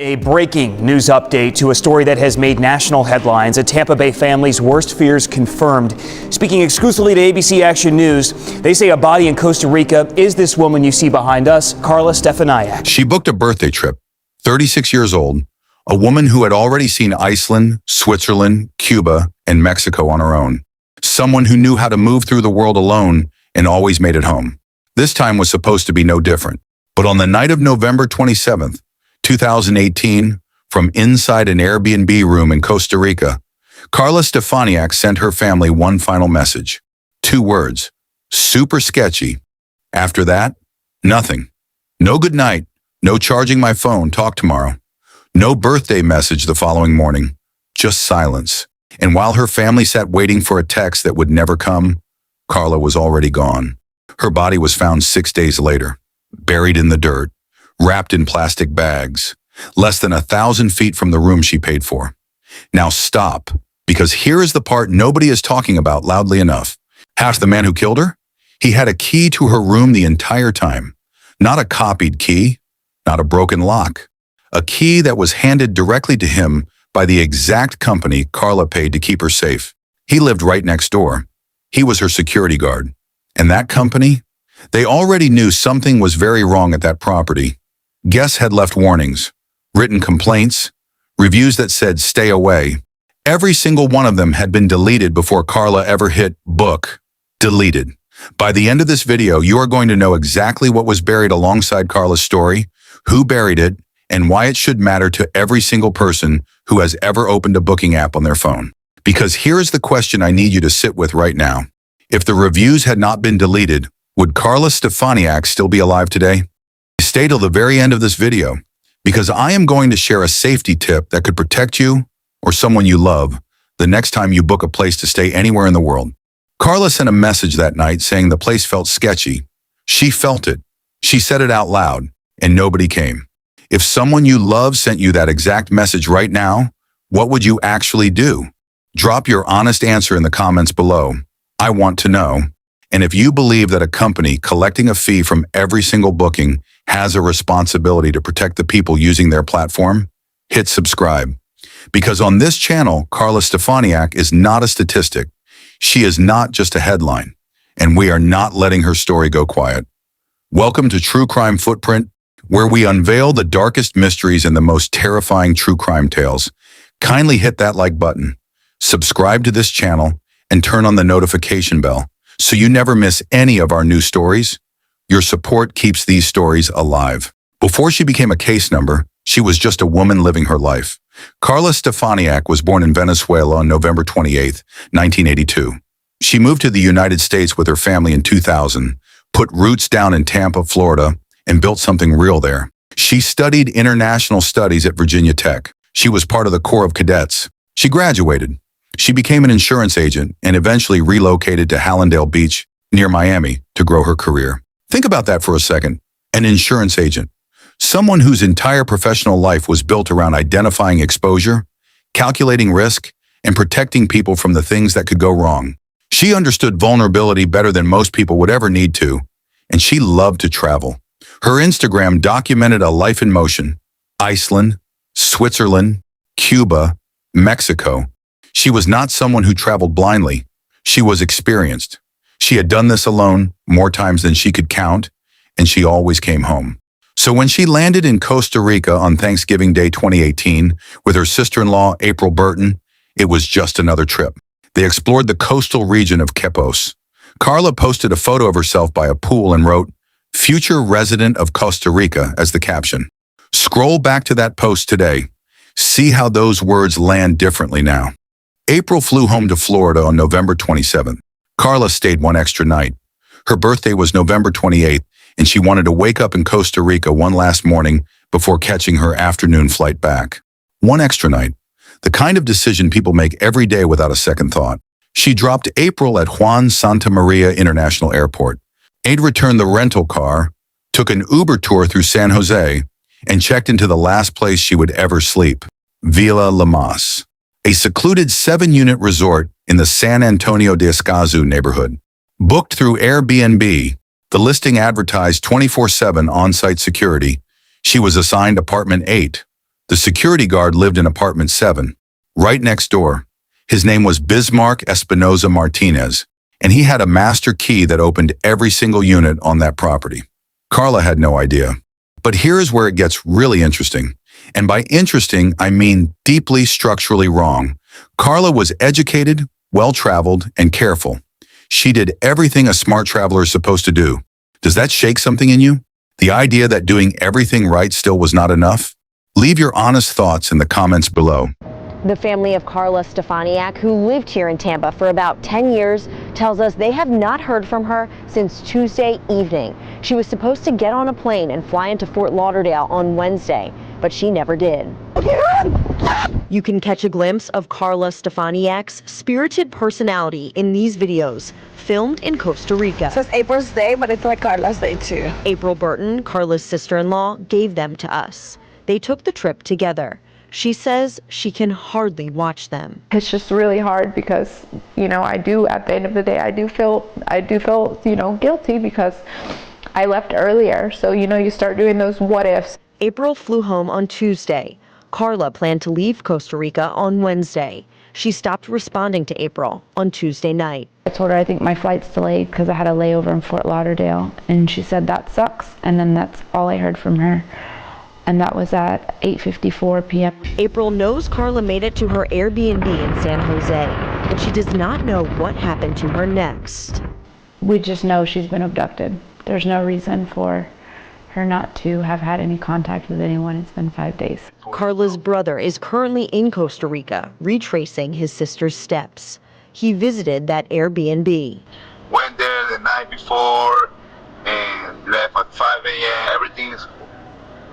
A breaking news update to a story that has made national headlines. A Tampa Bay family's worst fears confirmed. Speaking exclusively to ABC Action News, they say a body in Costa Rica is this woman you see behind us, Carla Stefaniak. She booked a birthday trip, 36 years old, a woman who had already seen Iceland, Switzerland, Cuba, and Mexico on her own. Someone who knew how to move through the world alone and always made it home. This time was supposed to be no different. But on the night of November 27th, 2018, from inside an Airbnb room in Costa Rica, Carla Stefaniak sent her family one final message. 2 words, super sketchy. After that, nothing. No good night, no charging my phone, talk tomorrow. No birthday message the following morning, just silence. And while her family sat waiting for a text that would never come, Carla was already gone. Her body was found 6 days later, buried in the dirt, wrapped in plastic bags, less than 1,000 feet from the room she paid for. Now stop, because here is the part nobody is talking about loudly enough. Half the man who killed her? He had a key to her room the entire time. Not a copied key, not a broken lock. A key that was handed directly to him by the exact company Carla paid to keep her safe. He lived right next door. He was her security guard. And that company? They already knew something was very wrong at that property. Guests had left warnings, written complaints, reviews that said stay away. Every single one of them had been deleted before Carla ever hit book. Deleted. By the end of this video, you are going to know exactly what was buried alongside Carla's story, who buried it, and why it should matter to every single person who has ever opened a booking app on their phone. Because here is the question I need you to sit with right now. If the reviews had not been deleted, would Carla Stefaniak still be alive today? Stay till the very end of this video, because I am going to share a safety tip that could protect you or someone you love the next time you book a place to stay anywhere in the world. Carla sent a message that night saying the place felt sketchy. She felt it. She said it out loud, and nobody came. If someone you love sent you that exact message right now, what would you actually do? Drop your honest answer in the comments below. I want to know. And if you believe that a company collecting a fee from every single booking has a responsibility to protect the people using their platform, hit subscribe. Because on this channel, Carla Stefaniak is not a statistic. She is not just a headline. And we are not letting her story go quiet. Welcome to True Crime Footprint, where we unveil the darkest mysteries and the most terrifying true crime tales. Kindly hit that like button, subscribe to this channel, and turn on the notification bell so you never miss any of our new stories. Your support keeps these stories alive. Before she became a case number, she was just a woman living her life. Carla Stefaniak was born in Venezuela on November 28, 1982. She moved to the United States with her family in 2000, put roots down in Tampa, Florida, and built something real there. She studied international studies at Virginia Tech. She was part of the Corps of Cadets. She graduated. She became an insurance agent and eventually relocated to Hallandale Beach, near Miami, to grow her career. Think about that for a second. An insurance agent. Someone whose entire professional life was built around identifying exposure, calculating risk, and protecting people from the things that could go wrong. She understood vulnerability better than most people would ever need to, and she loved to travel. Her Instagram documented a life in motion. Iceland, Switzerland, Cuba, Mexico. She was not someone who traveled blindly. She was experienced. She had done this alone more times than she could count, and she always came home. So when she landed in Costa Rica on Thanksgiving Day 2018 with her sister-in-law, April Burton, it was just another trip. They explored the coastal region of Quepos. Carla posted a photo of herself by a pool and wrote, "Future resident of Costa Rica," as the caption. Scroll back to that post today. See how those words land differently now. April flew home to Florida on November 27th. Carla stayed one extra night. Her birthday was November 28th, and she wanted to wake up in Costa Rica one last morning before catching her afternoon flight back. One extra night. The kind of decision people make every day without a second thought. She dropped April at Juan Santa Maria International Airport. Aid returned the rental car, took an Uber tour through San José, and checked into the last place she would ever sleep, Villa La Mas, a secluded 7-unit resort in the San Antonio de Escazú neighborhood. Booked through Airbnb, the listing advertised 24/7 on-site security. She was assigned apartment 8, The security guard lived in apartment 7, right next door. His name was Bismarck Espinoza Martinez, and he had a master key that opened every single unit on that property. Carla had no idea. But here's where it gets really interesting. And by interesting, I mean deeply structurally wrong. Carla was educated, well-traveled, and careful. She did everything a smart traveler is supposed to do. Does that shake something in you? The idea that doing everything right still was not enough? Leave your honest thoughts in the comments below. The family of Carla Stefaniak, who lived here in Tampa for about 10 years, tells us they have not heard from her since Tuesday evening. She was supposed to get on a plane and fly into Fort Lauderdale on Wednesday, but she never did. You can catch a glimpse of Carla Stefaniak's spirited personality in these videos, filmed in Costa Rica. So it's April's day, but it's like Carla's day too. April Burton, Carla's sister-in-law, gave them to us. They took the trip together. She says she can hardly watch them. It's just really hard because, at the end of the day, I do feel, guilty because I left earlier. So, you start doing those what ifs. April flew home on Tuesday. Carla planned to leave Costa Rica on Wednesday. She stopped responding to April on Tuesday night. I told her I think my flight's delayed because I had a layover in Fort Lauderdale. And she said that sucks. And then that's all I heard from her. And that was at 8:54 p.m. April knows Carla made it to her Airbnb in San José, but she does not know what happened to her next. We just know she's been abducted. There's no reason for her not to have had any contact with anyone. It's been 5 days. Carla's brother is currently in Costa Rica, retracing his sister's steps. He visited that Airbnb. Went there the night before and left at 5 a.m. Everything's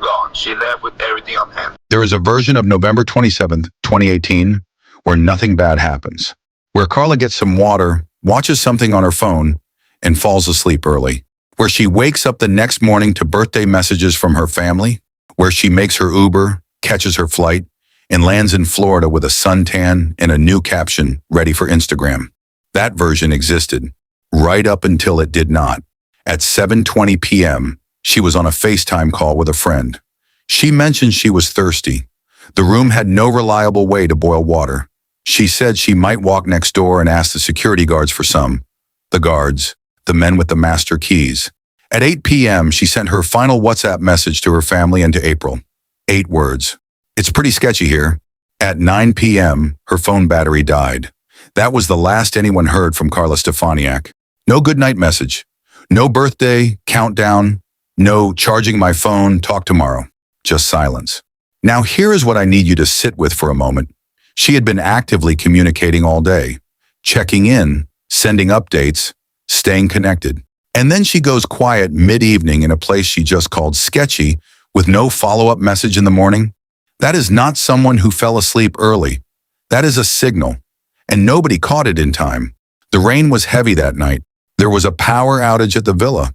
gone. She left with everything on hand. There is a version of November 27th, 2018, where nothing bad happens, where Carla gets some water, watches something on her phone, and falls asleep early, where she wakes up the next morning to birthday messages from her family, where she makes her Uber, catches her flight, and lands in Florida with a suntan and a new caption ready for Instagram. That version existed, right up until it did not. At 7:20 p.m., she was on a FaceTime call with a friend. She mentioned she was thirsty. The room had no reliable way to boil water. She said she might walk next door and ask the security guards for some. The guards, the men with the master keys. At 8 p.m., she sent her final WhatsApp message to her family and to April. 8 words. It's pretty sketchy here. At 9 p.m., her phone battery died. That was the last anyone heard from Carla Stefaniak. No goodnight message. No birthday, countdown. No charging my phone, talk tomorrow. Just silence. Now here is what I need you to sit with for a moment. She had been actively communicating all day, checking in, sending updates, staying connected. And then she goes quiet mid-evening in a place she just called Sketchy with no follow-up message in the morning. That is not someone who fell asleep early. That is a signal. And nobody caught it in time. The rain was heavy that night. There was a power outage at the villa.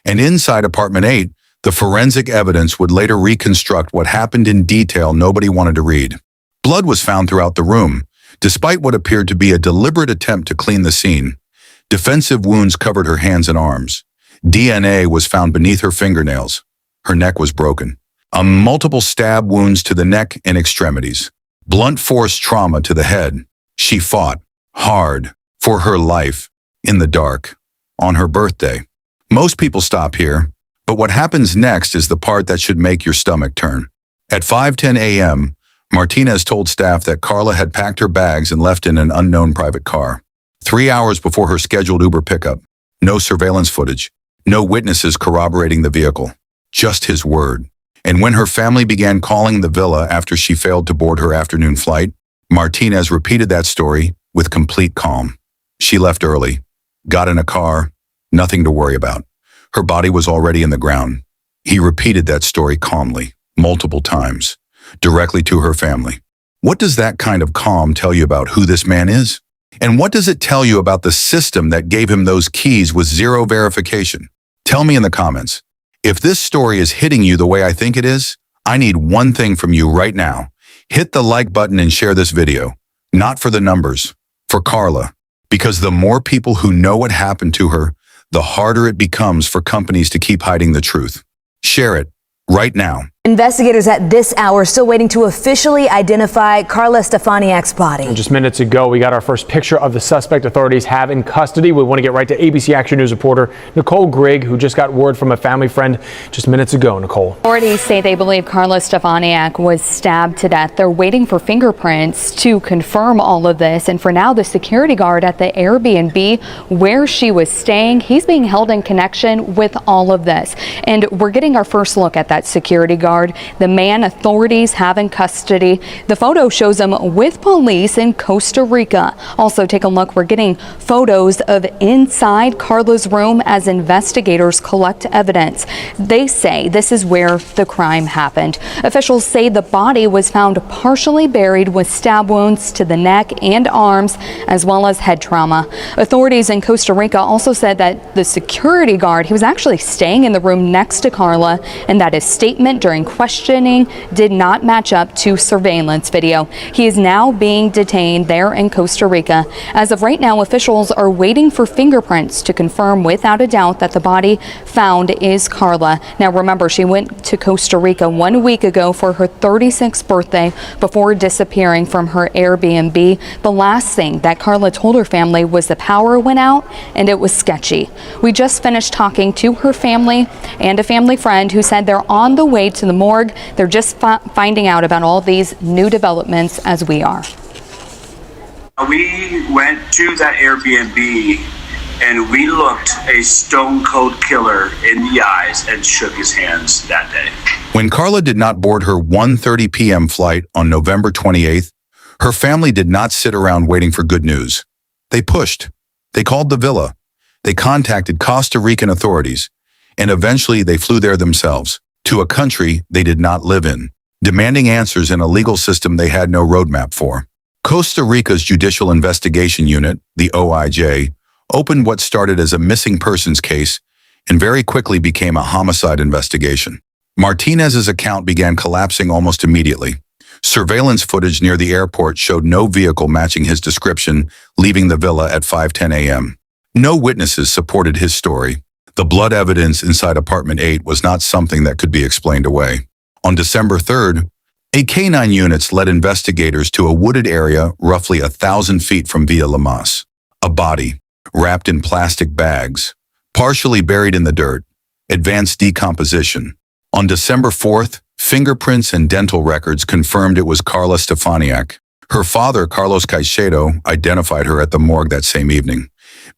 And inside apartment 8, the forensic evidence would later reconstruct what happened in detail nobody wanted to read. Blood was found throughout the room, despite what appeared to be a deliberate attempt to clean the scene. Defensive wounds covered her hands and arms. DNA was found beneath her fingernails. Her neck was broken. Multiple stab wounds to the neck and extremities. Blunt force trauma to the head. She fought hard for her life in the dark on her birthday. Most people stop here, but what happens next is the part that should make your stomach turn. At 5:10 a.m., Martinez told staff that Carla had packed her bags and left in an unknown private car. 3 hours before her scheduled Uber pickup. No surveillance footage. No witnesses corroborating the vehicle. Just his word. And when her family began calling the villa after she failed to board her afternoon flight, Martinez repeated that story with complete calm. She left early, got in a car, nothing to worry about. Her body was already in the ground. He repeated that story calmly, multiple times, directly to her family. What does that kind of calm tell you about who this man is? And what does it tell you about the system that gave him those keys with zero verification? Tell me in the comments. If this story is hitting you the way I think it is, I need one thing from you right now. Hit the like button and share this video. Not for the numbers, for Carla. Because the more people who know what happened to her, the harder it becomes for companies to keep hiding the truth. Share it right now. Investigators at this hour still waiting to officially identify Carla Stefaniak's body. Just minutes ago, we got our first picture of the suspect authorities have in custody. We want to get right to ABC Action News reporter Nicole Grigg, who just got word from a family friend just minutes ago. Nicole. Authorities say they believe Carla Stefaniak was stabbed to death. They're waiting for fingerprints to confirm all of this. And for now, the security guard at the Airbnb where she was staying, he's being held in connection with all of this. And we're getting our first look at that security guard. The man authorities have in custody. The photo shows him with police in Costa Rica. Also, take a look. We're getting photos of inside Carla's room as investigators collect evidence. They say this is where the crime happened. Officials say the body was found partially buried with stab wounds to the neck and arms, as well as head trauma. Authorities in Costa Rica also said that the security guard, he was actually staying in the room next to Carla, and that his statement during questioning did not match up to surveillance video. He is now being detained there in Costa Rica. As of right now, officials are waiting for fingerprints to confirm without a doubt that the body found is Carla. Now remember, she went to Costa Rica 1 week ago for her 36th birthday before disappearing from her Airbnb. The last thing that Carla told her family was the power went out and it was sketchy. We just finished talking to her family and a family friend who said they're on the way to the morgue. They're just finding out about all these new developments as we are. We went to that Airbnb and we looked a stone cold killer in the eyes and shook his hands that day. When Carla did not board her 1:30 p.m. flight on November 28th, her family did not sit around waiting for good news. They pushed. They called the villa. They contacted Costa Rican authorities, and eventually they flew there themselves, to a country they did not live in, demanding answers in a legal system they had no roadmap for. Costa Rica's Judicial Investigation Unit, the OIJ, opened what started as a missing persons case and very quickly became a homicide investigation. Martinez's account began collapsing almost immediately. Surveillance footage near the airport showed no vehicle matching his description leaving the villa at 5:10 a.m. No witnesses supported his story. The blood evidence inside apartment 8 was not something that could be explained away. On December 3rd, a K-9 units led investigators to a wooded area roughly 1,000 feet from Villa Lamas. A body, wrapped in plastic bags, partially buried in the dirt, advanced decomposition. On December 4th, fingerprints and dental records confirmed it was Carla Stefaniak. Her father, Carlos Caicedo, identified her at the morgue that same evening.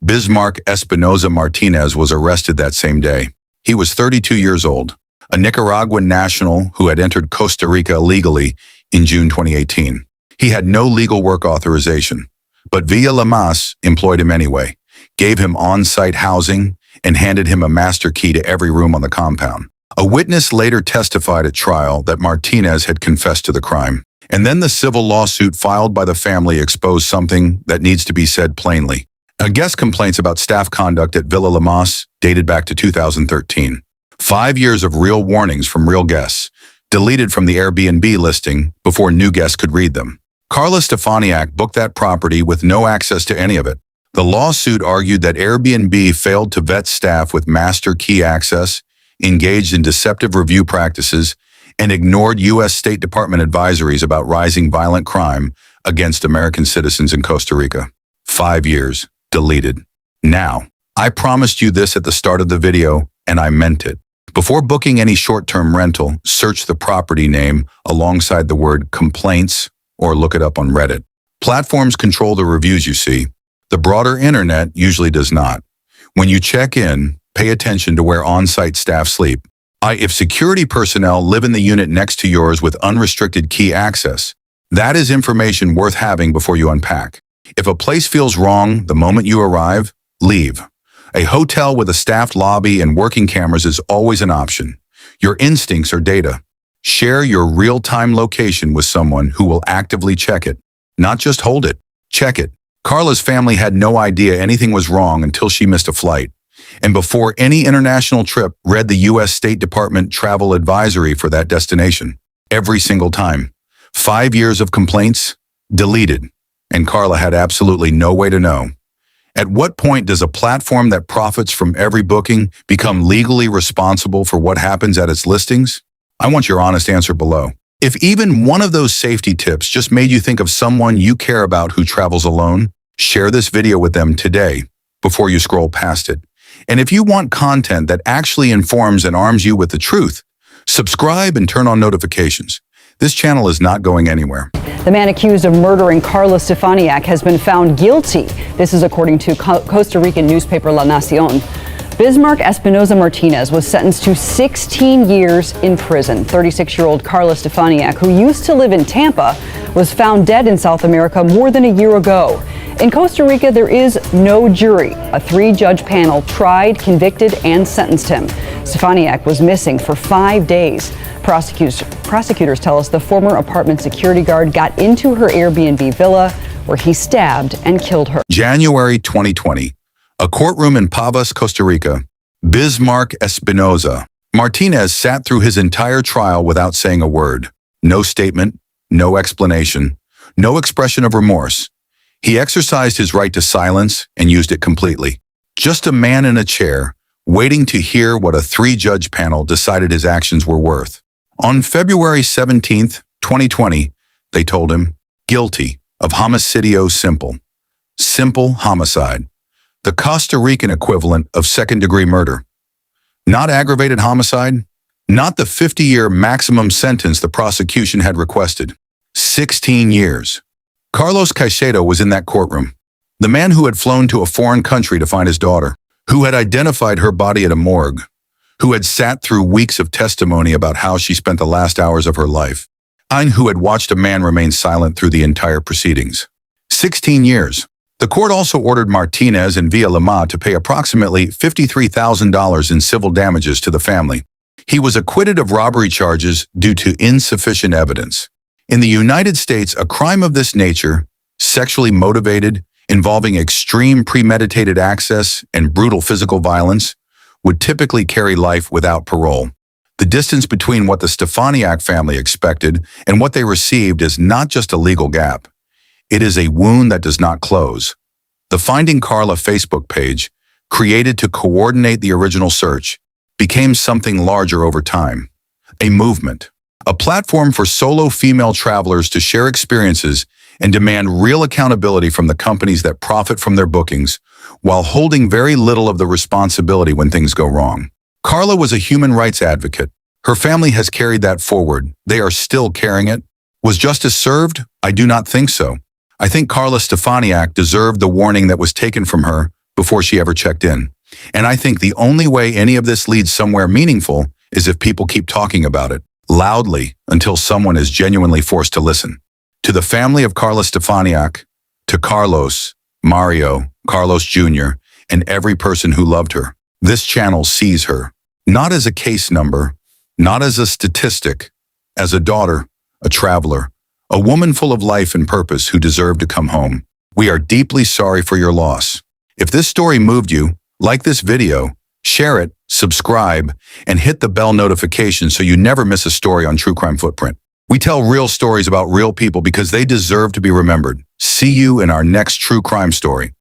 Bismarck Espinoza Martinez was arrested that same day. He was 32 years old, a Nicaraguan national who had entered Costa Rica illegally in June 2018. He had no legal work authorization, but Villa Lamas employed him anyway, gave him on-site housing, and handed him a master key to every room on the compound. A witness later testified at trial that Martinez had confessed to the crime. And then the civil lawsuit filed by the family exposed something that needs to be said plainly. Guest complaints about staff conduct at Villa Lamas dated back to 2013. 5 years of real warnings from real guests, deleted from the Airbnb listing before new guests could read them. Carla Stefaniak booked that property with no access to any of it. The lawsuit argued that Airbnb failed to vet staff with master key access, engaged in deceptive review practices, and ignored U.S. State Department advisories about rising violent crime against American citizens in Costa Rica. 5 years. Deleted. Now, I promised you this at the start of the video, and I meant it. Before booking any short-term rental, search the property name alongside the word complaints or look it up on Reddit. Platforms control the reviews you see. The broader internet usually does not. When you check in, pay attention to where on-site staff sleep. If security personnel live in the unit next to yours with unrestricted key access, that is information worth having before you unpack. If a place feels wrong the moment you arrive, leave. A hotel with a staffed lobby and working cameras is always an option. Your instincts are data. Share your real-time location with someone who will actively check it. Not just hold it, check it. Carla's family had no idea anything was wrong until she missed a flight. And before any international trip read the U.S. State Department travel advisory for that destination. Every single time. 5 years of complaints, deleted. And Carla had absolutely no way to know. At what point does a platform that profits from every booking become legally responsible for what happens at its listings? I want your honest answer below. If even one of those safety tips just made you think of someone you care about who travels alone, share this video with them today before you scroll past it. And if you want content that actually informs and arms you with the truth, subscribe and turn on notifications. This channel is not going anywhere. The man accused of murdering Carla Stefaniak has been found guilty. This is according to Costa Rican newspaper La Nacion. Bismarck Espinoza Martinez was sentenced to 16 years in prison. 36-year-old Carla Stefaniak, who used to live in Tampa, was found dead in South America more than a year ago. In Costa Rica, there is no jury. A 3-judge panel tried, convicted, and sentenced him. Stefaniak was missing for 5 days. Prosecutors tell us the former apartment security guard got into her Airbnb villa where he stabbed and killed her. January 2020. A courtroom in Pavas, Costa Rica. Bismarck Espinoza Martinez sat through his entire trial without saying a word. No statement, no explanation, no expression of remorse. He exercised his right to silence and used it completely. Just a man in a chair, waiting to hear what a 3-judge panel decided his actions were worth. On February 17th, 2020, they told him guilty of homicidio simple. Simple homicide. The Costa Rican equivalent of second-degree murder. Not aggravated homicide, not the 50-year maximum sentence the prosecution had requested. 16 years. Carlos Caicedo was in that courtroom. The man who had flown to a foreign country to find his daughter, who had identified her body at a morgue, who had sat through weeks of testimony about how she spent the last hours of her life, and who had watched a man remain silent through the entire proceedings. 16 years. The court also ordered Martinez and Villalama to pay approximately $53,000 in civil damages to the family. He was acquitted of robbery charges due to insufficient evidence. In the United States, a crime of this nature, sexually motivated, involving extreme premeditated access and brutal physical violence, would typically carry life without parole. The distance between what the Stefaniak family expected and what they received is not just a legal gap. It is a wound that does not close. The Finding Carla Facebook page, created to coordinate the original search, became something larger over time. A movement. A platform for solo female travelers to share experiences and demand real accountability from the companies that profit from their bookings, while holding very little of the responsibility when things go wrong. Carla was a human rights advocate. Her family has carried that forward. They are still carrying it. Was justice served? I do not think so. I think Carla Stefaniak deserved the warning that was taken from her before she ever checked in. And I think the only way any of this leads somewhere meaningful is if people keep talking about it, loudly, until someone is genuinely forced to listen. To the family of Carla Stefaniak, to Carlos, Mario, Carlos Jr., and every person who loved her, this channel sees her, not as a case number, not as a statistic, as a daughter, a traveler, a woman full of life and purpose who deserved to come home. We are deeply sorry for your loss. If this story moved you, like this video, share it, subscribe, and hit the bell notification so you never miss a story on True Crime Footprint. We tell real stories about real people because they deserve to be remembered. See you in our next true crime story.